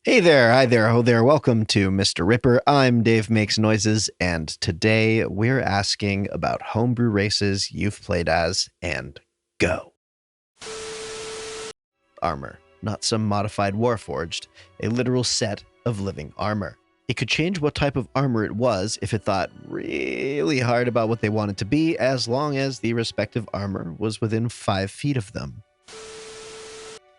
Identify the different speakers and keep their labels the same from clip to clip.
Speaker 1: Hey there, hi there, ho there. Welcome to MrRipper. I'm Dave Makes Noises, and today we're asking about homebrew races you've played as, and go. Armor, not some modified warforged, a literal set of living armor. It could change what type of armor it was if it thought really hard about what they wanted to be, as long as the respective armor was within 5 feet of them.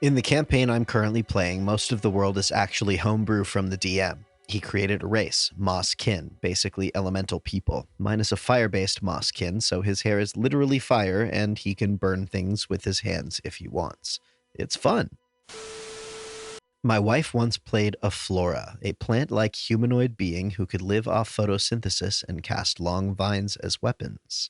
Speaker 1: In the campaign I'm currently playing, most of the world is actually homebrew from the DM. He created a race, Moss Kin, basically elemental people. Mine is a fire-based Moss Kin, so his hair is literally fire, and he can burn things with his hands if he wants. It's fun. My wife once played a Flora, a plant-like humanoid being who could live off photosynthesis and cast long vines as weapons.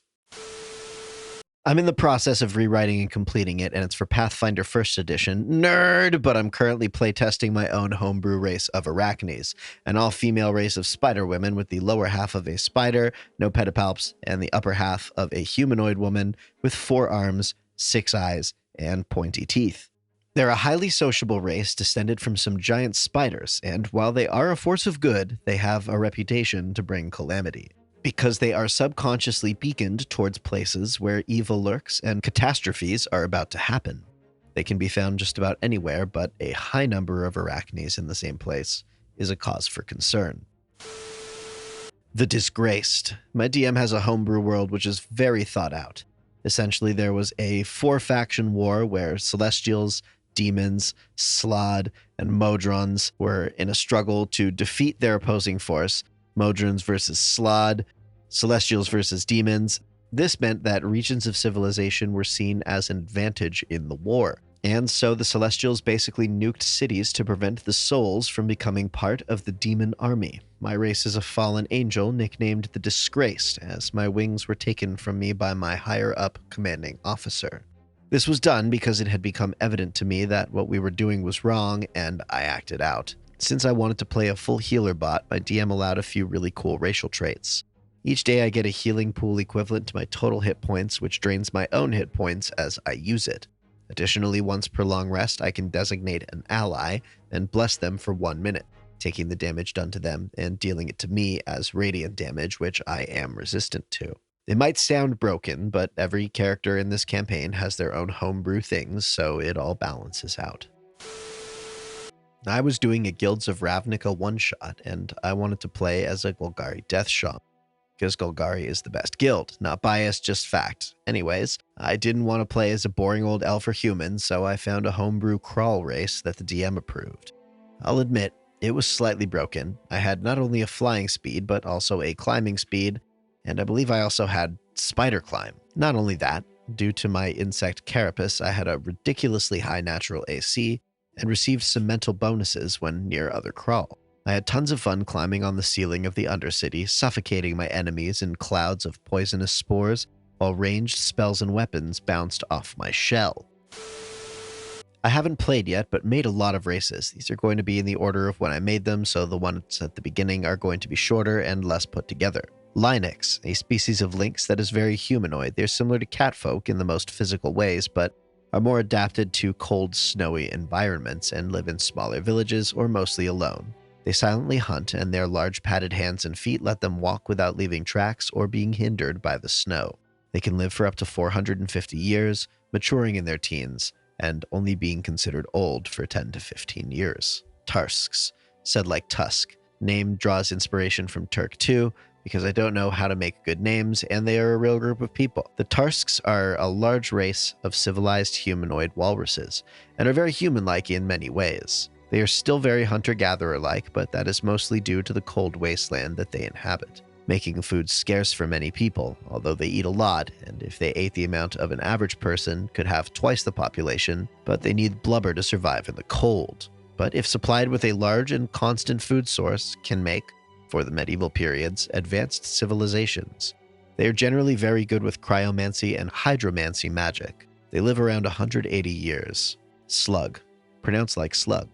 Speaker 1: I'm in the process of rewriting and completing it, and it's for Pathfinder 1st Edition. Nerd! But I'm currently playtesting my own homebrew race of Arachnes, an all-female race of spider women with the lower half of a spider, no pedipalps, and the upper half of a humanoid woman with 4 arms, 6 eyes, and pointy teeth. They're a highly sociable race descended from some giant spiders, and while they are a force of good, they have a reputation to bring calamity, because they are subconsciously beaconed towards places where evil lurks and catastrophes are about to happen. They can be found just about anywhere, but a high number of Arachnes in the same place is a cause for concern. The Disgraced. My DM has a homebrew world which is very thought out. Essentially, there was a 4-faction war where Celestials, Demons, Slod, and Modrons were in a struggle to defeat their opposing force. Modrons versus Slod, Celestials versus Demons. This meant that regions of civilization were seen as an advantage in the war. And so the Celestials basically nuked cities to prevent the souls from becoming part of the demon army. My race is a fallen angel nicknamed the Disgraced, as my wings were taken from me by my higher-up commanding officer. This was done because it had become evident to me that what we were doing was wrong, and I acted out. Since I wanted to play a full healer bot, my DM allowed a few really cool racial traits. Each day I get a healing pool equivalent to my total hit points, which drains my own hit points as I use it. Additionally, once per long rest, I can designate an ally and bless them for 1 minute, taking the damage done to them and dealing it to me as radiant damage, which I am resistant to. It might sound broken, but every character in this campaign has their own homebrew things, so it all balances out. I was doing a Guilds of Ravnica one-shot, and I wanted to play as a Golgari Death Shaman, because Golgari is the best guild. Not biased, just fact. Anyways, I didn't want to play as a boring old elf or human, so I found a homebrew crawl race that the DM approved. I'll admit, it was slightly broken. I had not only a flying speed, but also a climbing speed, and I believe I also had spider climb. Not only that, due to my insect carapace, I had a ridiculously high natural AC, and received some mental bonuses when near other crawl. I had tons of fun climbing on the ceiling of the Undercity, suffocating my enemies in clouds of poisonous spores, while ranged spells and weapons bounced off my shell. I haven't played yet, but made a lot of races. These are going to be in the order of when I made them, so the ones at the beginning are going to be shorter and less put together. Linex, a species of lynx that is very humanoid. They're similar to catfolk in the most physical ways, but are more adapted to cold, snowy environments and live in smaller villages or mostly alone. They silently hunt, and their large padded hands and feet let them walk without leaving tracks or being hindered by the snow. They can live for up to 450 years, maturing in their teens, and only being considered old for 10 to 15 years. Tarsks, said like Tusk. Name draws inspiration from Turk 2, because I don't know how to make good names, and they are a real group of people. The Tarsks are a large race of civilized humanoid walruses, and are very human-like in many ways. They are still very hunter-gatherer-like, but that is mostly due to the cold wasteland that they inhabit, making food scarce for many people, although they eat a lot, and if they ate the amount of an average person, could have twice the population, but they need blubber to survive in the cold. But if supplied with a large and constant food source, can make, for the medieval periods, advanced civilizations. They are generally very good with cryomancy and hydromancy magic. They live around 180 years. Slug, pronounced like slug.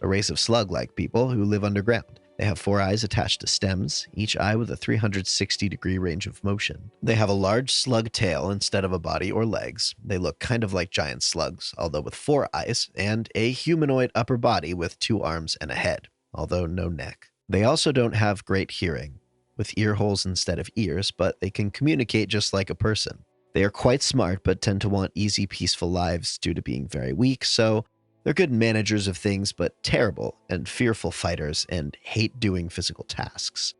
Speaker 1: A race of slug-like people who live underground. They have 4 eyes attached to stems, each eye with a 360-degree range of motion. They have a large slug tail instead of a body or legs. They look kind of like giant slugs, although with 4 eyes, and a humanoid upper body with 2 arms and a head, although no neck. They also don't have great hearing, with ear holes instead of ears, but they can communicate just like a person. They are quite smart, but tend to want easy, peaceful lives due to being very weak, so they're good managers of things, but terrible and fearful fighters and hate doing physical tasks.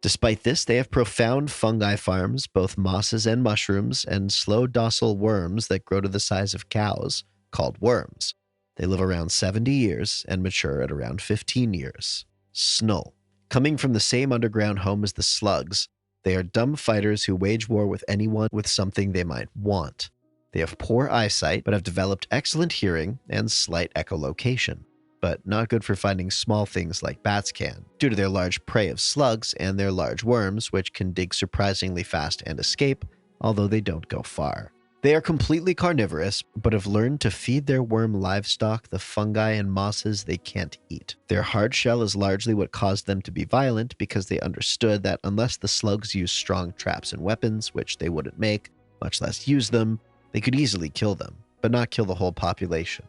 Speaker 1: Despite this, they have profound fungi farms, both mosses and mushrooms, and slow, docile worms that grow to the size of cows, called worms. They live around 70 years and mature at around 15 years. Snull. Coming from the same underground home as the slugs, they are dumb fighters who wage war with anyone with something they might want. They have poor eyesight, but have developed excellent hearing and slight echolocation, but not good for finding small things like bats can, due to their large prey of slugs and their large worms, which can dig surprisingly fast and escape, although they don't go far. They are completely carnivorous, but have learned to feed their worm livestock the fungi and mosses they can't eat. Their hard shell is largely what caused them to be violent, because they understood that unless the slugs use strong traps and weapons, which they wouldn't make, much less use them, they could easily kill them, but not kill the whole population.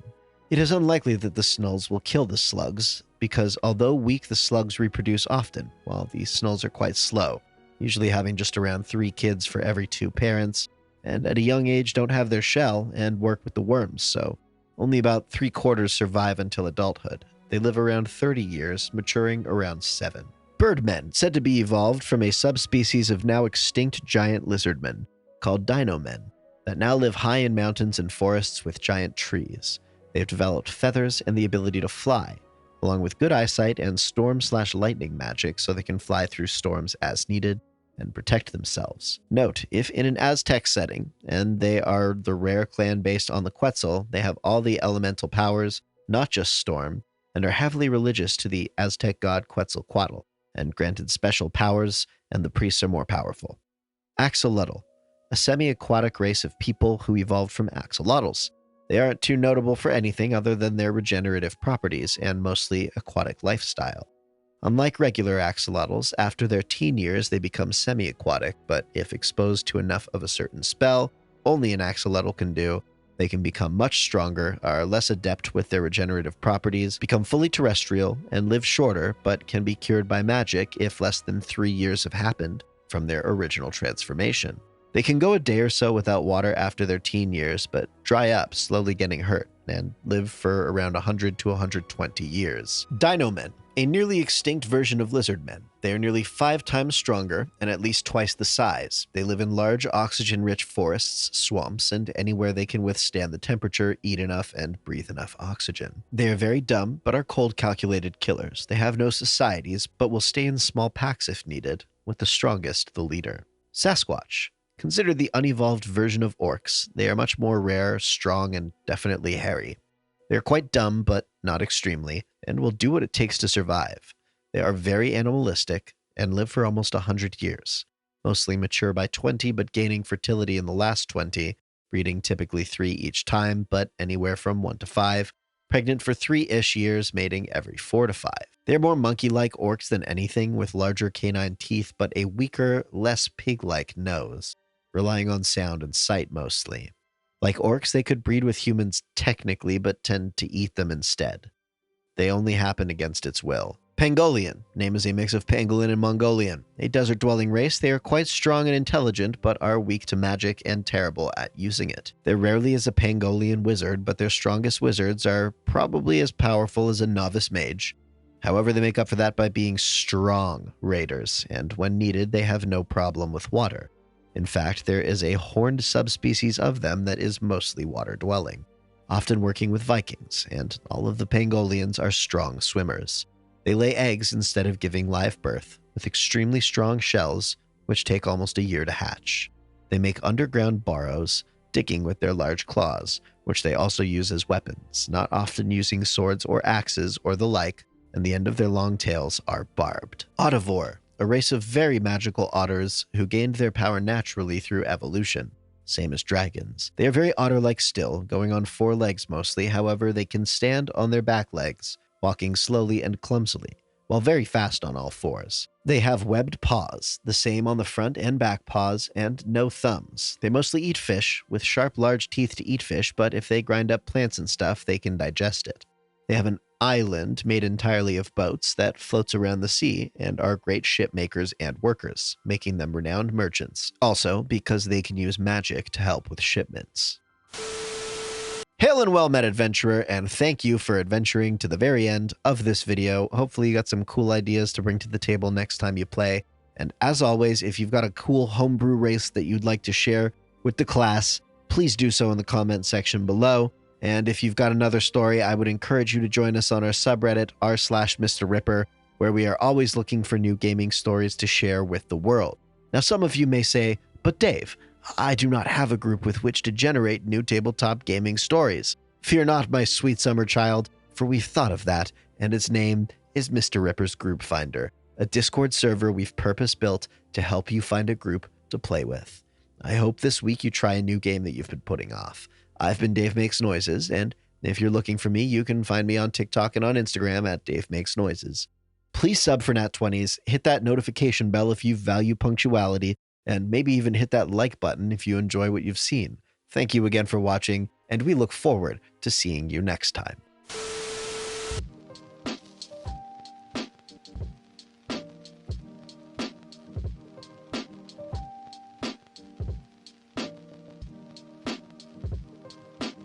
Speaker 1: It is unlikely that the Snulls will kill the slugs, because although weak, the slugs reproduce often, while the Snulls are quite slow, usually having just around 3 kids for every 2 parents, and at a young age don't have their shell and work with the worms, so only about 3/4 survive until adulthood. They live around 30 years, maturing around 7. Birdmen, said to be evolved from a subspecies of now extinct giant lizardmen, called Dinomen, that now live high in mountains and forests with giant trees. They have developed feathers and the ability to fly, along with good eyesight and storm/lightning magic, so they can fly through storms as needed and protect themselves. Note, if in an Aztec setting, and they are the rare clan based on the Quetzal, they have all the elemental powers, not just storm, and are heavily religious to the Aztec god Quetzalcoatl, and granted special powers, and the priests are more powerful. Axolotl, a semi-aquatic race of people who evolved from axolotls. They aren't too notable for anything other than their regenerative properties and mostly aquatic lifestyle. Unlike regular axolotls, after their teen years they become semi-aquatic, but if exposed to enough of a certain spell, only an axolotl can do, they can become much stronger, are less adept with their regenerative properties, become fully terrestrial, and live shorter, but can be cured by magic if less than 3 years have happened from their original transformation. They can go a day or so without water after their teen years, but dry up, slowly getting hurt, and live for around 100 to 120 years. Dinomen, a nearly extinct version of lizardmen. They are nearly 5 times stronger and at least twice the size. They live in large oxygen-rich forests, swamps, and anywhere they can withstand the temperature, eat enough, and breathe enough oxygen. They are very dumb, but are cold, calculated killers. They have no societies, but will stay in small packs if needed, with the strongest the leader. Sasquatch. Considered the unevolved version of orcs, they are much more rare, strong, and definitely hairy. They are quite dumb, but not extremely, and will do what it takes to survive. They are very animalistic and live for almost 100 years, mostly mature by 20, but gaining fertility in the last 20, breeding typically 3 each time, but anywhere from 1 to 5, pregnant for 3-ish years, mating every 4 to 5. They are more monkey-like orcs than anything, with larger canine teeth, but a weaker, less pig-like nose, relying on sound and sight mostly. Like orcs, they could breed with humans technically, but tend to eat them instead. They only happen against its will. Pangolian. Name is a mix of Pangolin and Mongolian. A desert-dwelling race, they are quite strong and intelligent, but are weak to magic and terrible at using it. There rarely is a Pangolian wizard, but their strongest wizards are probably as powerful as a novice mage. However, they make up for that by being strong raiders, and when needed, they have no problem with water. In fact, there is a horned subspecies of them that is mostly water-dwelling, often working with Vikings, and all of the Pangolians are strong swimmers. They lay eggs instead of giving live birth, with extremely strong shells, which take almost a year to hatch. They make underground burrows, digging with their large claws, which they also use as weapons, not often using swords or axes or the like, and the end of their long tails are barbed. Otivore, a race of very magical otters who gained their power naturally through evolution, same as dragons. They are very otter-like still, going on 4 legs mostly, however they can stand on their back legs, walking slowly and clumsily, while very fast on all fours. They have webbed paws, the same on the front and back paws, and no thumbs. They mostly eat fish, with sharp large teeth to eat fish, but if they grind up plants and stuff, they can digest it. They have an island made entirely of boats that floats around the sea and are great ship makers and workers, making them renowned merchants. Also, because they can use magic to help with shipments. Hail and well met, adventurer, and thank you for adventuring to the very end of this video. Hopefully you got some cool ideas to bring to the table next time you play. And as always, if you've got a cool homebrew race that you'd like to share with the class, please do so in the comment section below. And if you've got another story, I would encourage you to join us on our subreddit, r/MrRipper, where we are always looking for new gaming stories to share with the world. Now, some of you may say, but Dave, I do not have a group with which to generate new tabletop gaming stories. Fear not, my sweet summer child, for we've thought of that, and its name is MrRipper's Group Finder, a Discord server we've purpose-built to help you find a group to play with. I hope this week you try a new game that you've been putting off. I've been Dave Makes Noises, and if you're looking for me, you can find me on TikTok and on Instagram at Dave Makes Noises. Please sub for Nat 20s, hit that notification bell if you value punctuality, and maybe even hit that like button if you enjoy what you've seen. Thank you again for watching, and we look forward to seeing you next time.